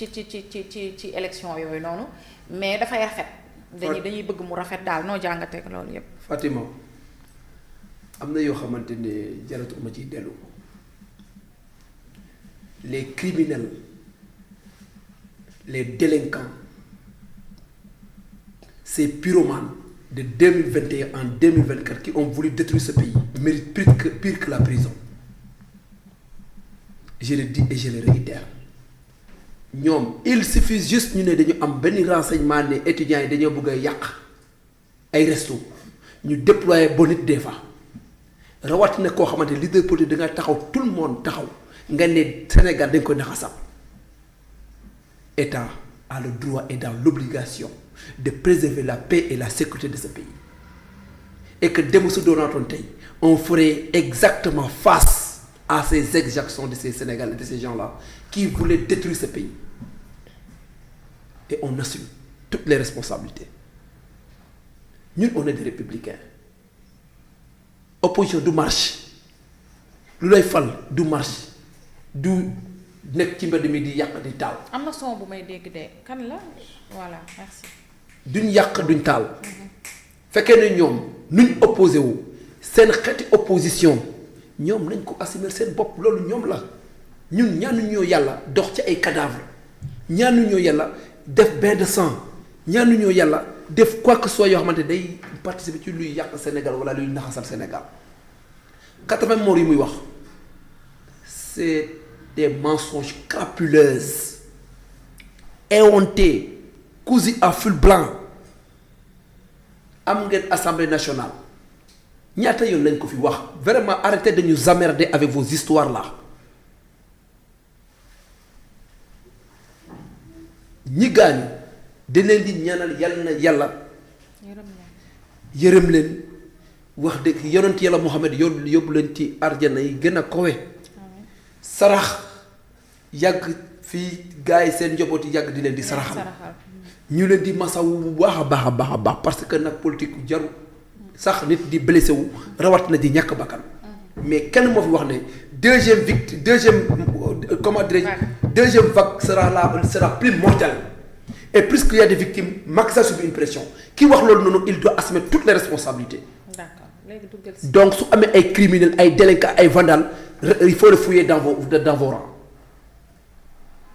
ci élection yooyu noonu mais dafay rafet. dañuy bëgg mu rafet daal noo jàngatee loolu yépp. Fatima am na yoo xamante ne jaratuma ciy dellu les criminels les délinquants ces pyromanes de 2021 en 2024 qui ont voulu détruire ce pays méritent pire que la prison. Je le dis et je le réitère. ñoom il suffit juste ñu ne dañu am benn renseignement ne étudiants yi dañoo bëgg a yàq ay resto ñu déployer bonite des fois rawatina koo xamante leader politique da nga taxaw tout le monde taxaw nga ne Sénégal dañ ko naxasam. État a le droit et dans l'obligation de préserver la paix et la sécurité de ce pays et que dem su doonaatoon tey on ferait exactement face à ces exactions de ces Sénégalais, de ces gens-là qui voulaient détruire ce pays. Et on assume toutes les responsabilités. Nous, on est des républicains. Opposition du marche. Lu lay fal du marche. Du nekk ci mbedd mi di yàq di taal. am na son bu may dégg de kan la voilà merci. duñ yàq duñ taal. fekkee ne ñoom nuñ opposé wu seen xeeti opposition. ñoom nañ ko assumer seen bopp loolu ñoom la ñun ñaanuñoo yàlla dox ci ay cadavre ñaanuñoo yàlla def bain de sang ñaanuñoo yàlla def quoi que soit yoo xamante day participer ci luy yàq Sénégal wala luy naxasal Sénégal 80 morts yi muy wax c'est des mensonges crapuleuses éhontés cousus à fil blanc am ngeen assemblée nationale. ñaata yoon lañ ko fi wax vraiment arrêtez de nous emmerder avec vos histoires là ñi gaañu dañ leen di ñaanal yàlla na yàlla yërëm leen wax dëgg yonent yàlla Muhammad yóbbu leen ci arjana yi gën a kowe sarax yàgg fii gars yi seen njaboot yi yàgg di leen di saraxal ñu leen di masawu bu baax a baax a baax a baax parce que nag politique jaru sax nit di blessé wu rawat na di ñàkk bakkan mais kenn moo fi wax ne deuxième vague sera plus mortelle et puisqu'il y a des victimes Macky Sall subit une pression ki wax loolu noonu il doit assumer toutes les responsabilités. D'accord. Léegi duggal si. Donc su amee ay criminels ay délinquants ay vandales il faut le fouiller dans vos rangs.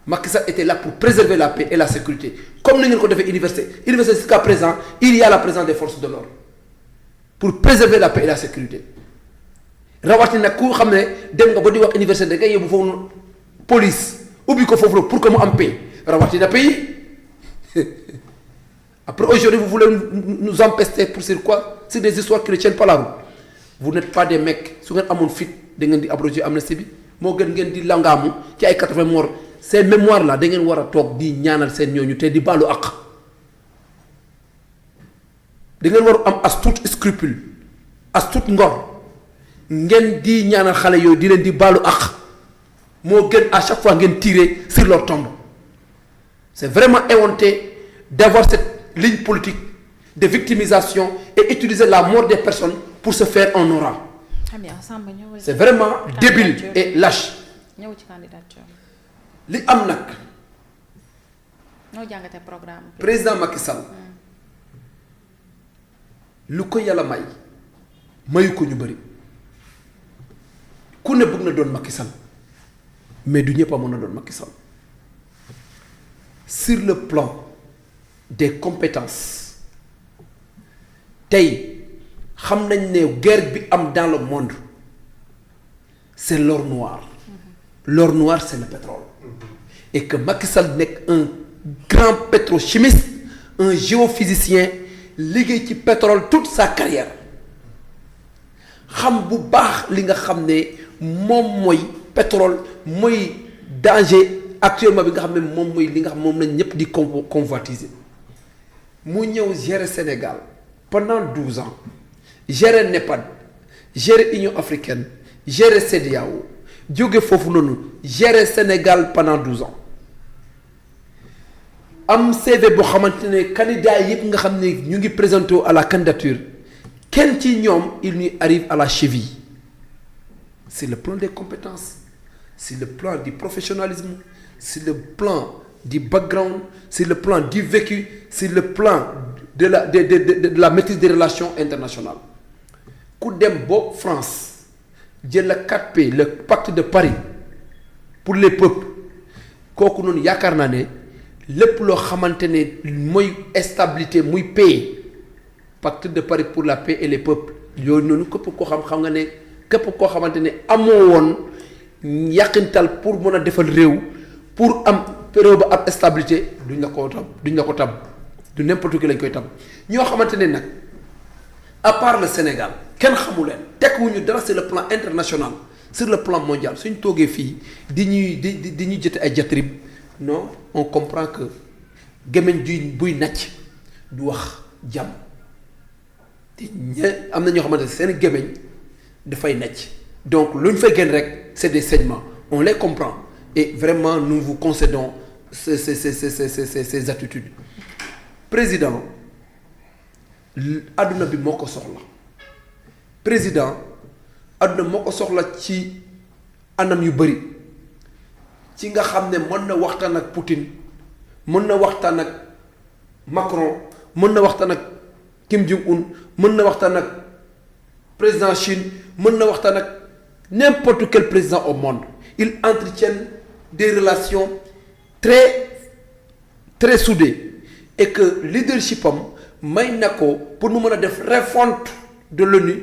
Macky Sall était là pour préserver la paix et la sécurité comme ni ngeen ko defee université jusqu'à présent il y a la présence des forces de l'ordre pour préserver la paix et la sécurité rawatina ku xam ne dem nga ba di wax université da ngay yóbbu foofu police ubbi ko foofu la pour que mu am paix rawatina pays après aujourd'hui vous voulez nous empester pour sur quoi sur des histoires qui ne tiennent pas la route vous n'êtes pas des mecs su ngeen amoon fit da ngeen di abroger amnistie bi moo gën ngeen di langaamu ci ay 80 morts ces mémoires là da ngeen war a toog di ñaanal seen ñooñu te di baalu àq da ngeen war a am as tuut scrupule as tuut ngor ngeen di ñaanal xale yooyu di leen di baalu àq moo gën à chaque fois ngeen tirer sur leur tombe c'est vraiment éhonté d'avoir cette ligne politique de victimisation et utiliser la mort des personnes pour se faire un aura. C'est vraiment débile et lâche. ñëw ci candidature. li am nag. noo jàngatee programme. président Macky Sall. lu ko yàlla may. mayu ko ñu bëri. ku ne bëgg na doon Macky Sall mais du ñëpp a mën a doon Macky Sall. sur le plan des compétences tey xam nañ ne guerre bi am dans le monde c'est l'or noir. L'or noir c'est le pétrole. Et que Macky Sall nekk un grand pétrochimiste un géophysicien liggéey ci pétrole toute sa carrière xam bu baax li nga xam ne moom mooy pétrole mooy danger actuellement bi nga xam ne moom mooy li nga xam moom lañ ñëpp di convoitiser mu ñëw gérer Sénégal pendant 12 ans gérer NEPAD gérer Union africaine gérer CEDEAO jóge foofu noonu gérer Sénégal pendant 12 ans am CV boo xamante ne candidat yëpp nga xam ne ñu ngi présenté à la candidature kenn ci ñoom il nous arrive à la cheville c'est le plan des compétences c'est le plan du professionnalisme c'est le plan du background sur le plan du vécu sur le plan de la maîtrise des relations internationales ku dem ba France jël la 4P le pacte de Paris pour les peuples kooku noonu yaakaar naa ne lépp loo xamante ne mooy stabilité muy paix pacte de Paris pour la paix et les peuples yooyu noonu képp koo xam nga ne képp koo xamante ne amoo woon yàqintal pour mën a defal réew pour am période ba am stabilité duñ la ko tab du n'importe qui lañ koy tab ñoo xamante ne nag à part le Sénégal kenn xamu leen tekkuwuñu dara sur le plan international sur le plan mondial suñ toogee fii di ñuy jëte ay jatrib non on comprend que gémmiñ juy buy nacc du wax jàmm te am na ñoo xamante ne seen gémmiñ dafay nacc donc lu ñu fay génn rek c'est des saignements on les comprend et vraiment nous vous concédons ces attitudes président adduna bi moo ko soxla président adduna moo ko soxla ci anam yu bëri ci nga xam ne mën na waxtaan ak Poutine mën na waxtaan ak Macron mën na waxtaan ak Kim Jong-un mën na waxtaan ak président Chine mën na waxtaan ak n'importe quel président au monde ils entretiennent des relations très très soudées et que leadership am may na ko pour nu mën a def refonte de l'ONU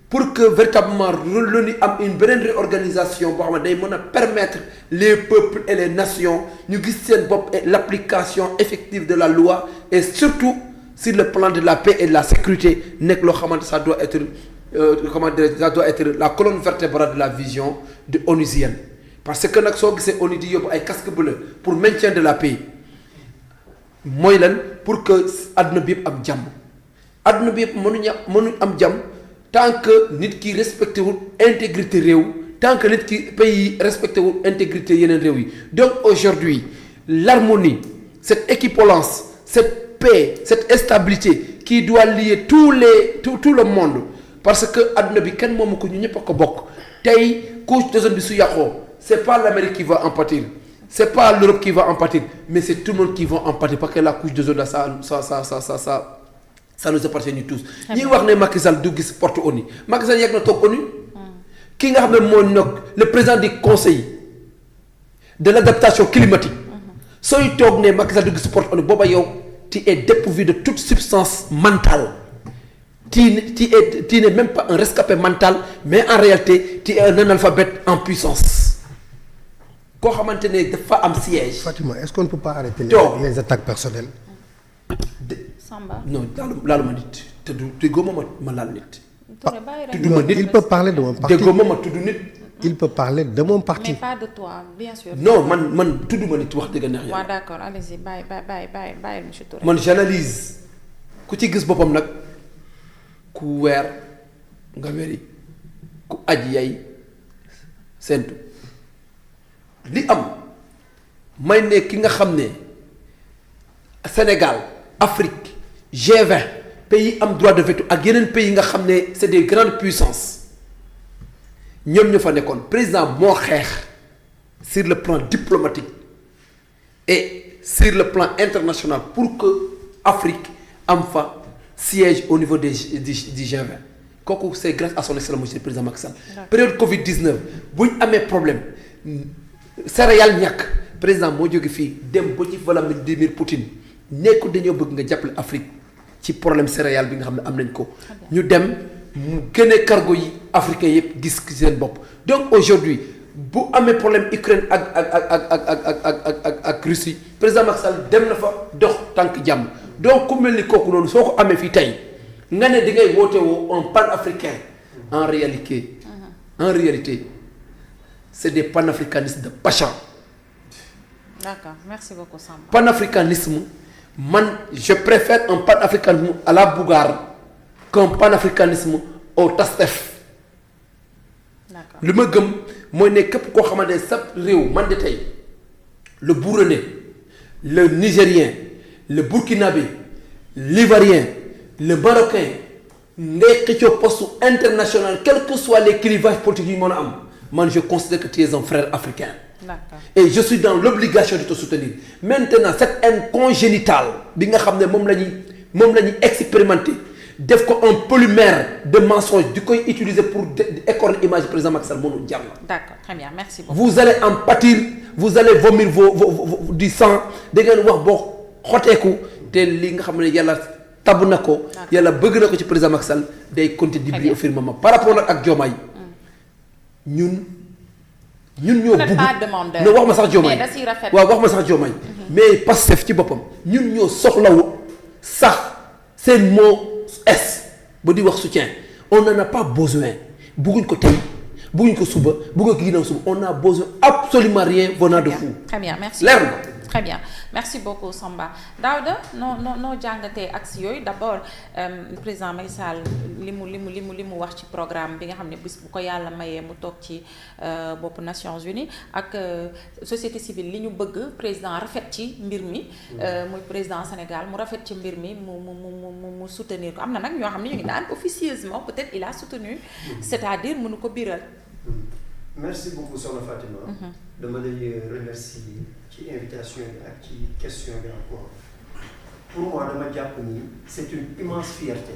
pour que véritablement l'ONU am une beneen réorganisation boo xam ne day mën a permettre les peuples et les nations ñu gis seen bopp et l'application effective de la loi et surtout sur le plan de la paix et de la sécurité nekk loo xamante ça doit être ça doit être la colonne vertébrale de la vision de onusienne parce que nag soo gisee ONU di yóbbu ay casque bleu pour maintien de la paix mooy lan pour que adduna bi yëpp am jàmm adduna bi yëpp mënuñ am jàmm tant que nit ki respecté wul intégrité réew tant que nit ki pays respecté wul intégrité yeneen réew yi donc aujourd'hui l'harmonie cette équivalence cette paix cette stabilité qui doit lier tout le monde parce que adduna bi kenn moomu ko ñu ñëpp a ko bokk tey couche d'ozone bi su yàqoo c'est pas l'Amérique qui va en pâtir c'est pas l'Europe qui va en pâtir mais c'est tout le monde qui va en pâtir parce que la couche d'ozone là ça nous appartient ñu tous ñi wax ne Macky Sall du gis porte ONU Macky Sall yegg na toog ONU ki nga xam ne moo nekk le président du conseil de l'adaptation climatique sooy toog ne Macky Sall du gis porte ONU booba yow tu es dépourvu de toute substance mentale tu n'es même pas un rescapé mental mais en réalité tu es un analphabète en puissance koo xamante ne dafa am siège. Fatima, est-ce qu'on ne peut pas arrêter les attaques personnelles? Samba. Non laalu ma nit te du déggoo ma laal nit. tudd ma nit il peut parler de mon parti. déggoo ma tudd nit. il peut parler de mon parti. mais pas de toi bien sûr. non man tudd ma nit wax dëgg neex yàlla. waaw d'accord allez-y bàyyi monsieur Touré. man j'analyse ku ci gis boppam nag ku weer nga weri ku aj yay sentu li am may ne ki nga xam ne Sénégal Afrique G20 pays am droit de veto ak yeneen pays nga xam ne c'est des grandes puissances ñoom ñu fa nekkoon président moo xeex sur le plan diplomatique et sur le plan international pour que Afrique am fa siège au niveau du G20 kooku c'est grâce à son excellence monsieur le président Macky Sall. période Covid-19 bu ñu amee problème céréales ñàkk président moo jóge fii dem ba ci Vladimir Poutine nekku dañoo bëgg nga jàppale Afrique ci problème céréales bi nga xam ne am nañ ko ñu dem mu génne cargo yi africains yëpp gis seen bopp donc aujourd'hui bu amee problème Ukraine ak Russie président Macky Sall dem na fa dox tànk jàmm donc ku mel ni kooku noonu soo ko amee fii tey nga ne di ngay woote woo un panafricain en réalité c'est des panafricanistes de Pachan. D'accord, merci beaucoup Samba. Panafricanisme man je préfère un panafricanisme à la Bougar qu'un panafricanisme au Tastef. D'accord. li ma gëm mooy ne képp koo xamante ne sa réew man de tey le Burundais le Nigérien le Burkinabé l'Ivoirien le Marocain ngay xëccoo poste international quels que soient les clivages politiques yi mën a am man je considère que tu es un frère africain D'accord. et je suis dans l'obligation de te soutenir maintenant cette haine congénitale bi nga xam ne moom la ñuy expérimenter def ko un polymère de mensonge di koy utiliser pour écorner image président Macky Sall mënul jar la. D'accord, très bien, merci beaucoup. vous allez en pâtir vous allez vomir vos du sang da ngeen wax boo xoteeku te li nga xam ne yàlla tabb na ko. yàlla bëgg na ko ci président Macky Sall day continuer di briller au firmament par rapport nag ak Diomaye ñun ñoo bëgg non wax ma sax Diomaye waaw wax ma sax Diomaye mais Pastef ci boppam ñun ñoo soxlawu sax seen mot S ba di wax soutien on n'en a pas besoin bëgguñ ko tey bëgguñ ko suba bëgguñ ko ginnaaw suba on a besoin absolument rien venant de vous. Très bien, merci. leer na. Très bien, merci beaucoup Samba Daouda noo jàngatee axe yooyu d'abord président Macky Sall li mu wax ci programme bi nga xam ne bis bu ko yàlla mayee mu toog ci boppu Nations Unies ak société civile li ñu bëgg président rafet ci mbir mi muy président Sénégal mu rafet ci mbir mi mu soutenir ko am na nag ñoo xam ne ñu ngi naan officieusement peut-être il a soutenu c'est-à-dire mënu ko biral. Merci beaucoup Sokhna Fatima. dama lay remercier ci invitation bi ak ci question bi encore pour moi dama jàpp ni c'est une immense fierté.